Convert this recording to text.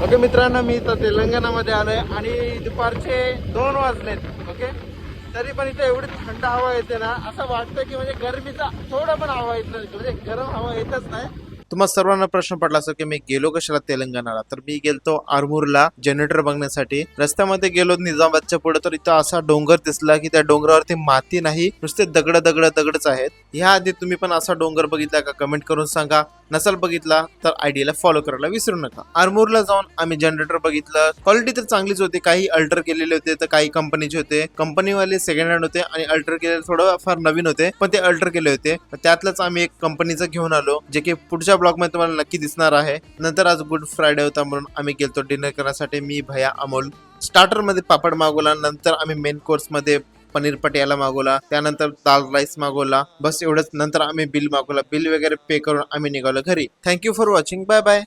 Okay मित्रांनो, मी तर तेलंगणामध्ये आलोय आणि दुपारचे 2 वाजलेत. ओके, तरी पण इथे एवढी थंड हवा येते ना, असं वाटतं की म्हणजे गरमीचा थोडा पण हवा येत नाही, म्हणजे गरम हवा येतच नाही. तुम्हाला सर्वांना प्रश्न पडला असेल की मी गेलो कशाला तेलंगणाला, तर मी गेलतो आरमूरला जनरेटर बघण्यासाठी. रस्त्यामध्ये गेलो निजामाबादच्या पुढे, तर इथं असा डोंगर दिसला की त्या डोंगरावरती माती नाही, नुसते दगड दगड दगडच आहेत. ह्या आधी तुम्ही पण असा डोंगर बघितला का? कमेंट करून सांगा. नसेल बघितला तर आयडीला फॉलो करायला विसरू नका. आरमूरला जाऊन आम्ही जनरेटर बघितलं. क्वालिटी तर चांगलीच होती, काही अल्टर केलेले होते तर काही कंपनीचे होते. कंपनीवाले सेकंड हँड होते आणि अल्टर केलेले थोडं फार नवीन होते, पण ते अल्टर केले होते. त्यातलंच आम्ही एक कंपनीचं घेऊन आलो, जे की पुढच्या ब्लॉग मध्ये तुम्हाला नक्की दिसणार आहे. नंतर आज गुड फ्रायडे होता म्हणून आम्ही गेलतो डिनर करण्यासाठी. मी भैया अमोल. स्टार्टर मध्ये पापड मागवला, नंतर आम्ही मेन कोर्स मध्ये पनीर पटियाला मागवला, त्यानंतर दाल राईस मागवला. बस एवढंच. नंतर आम्ही बिल मागवला. बिल वगैरे पे करून आम्ही निघालो घरी. Thank you for watching. Bye bye.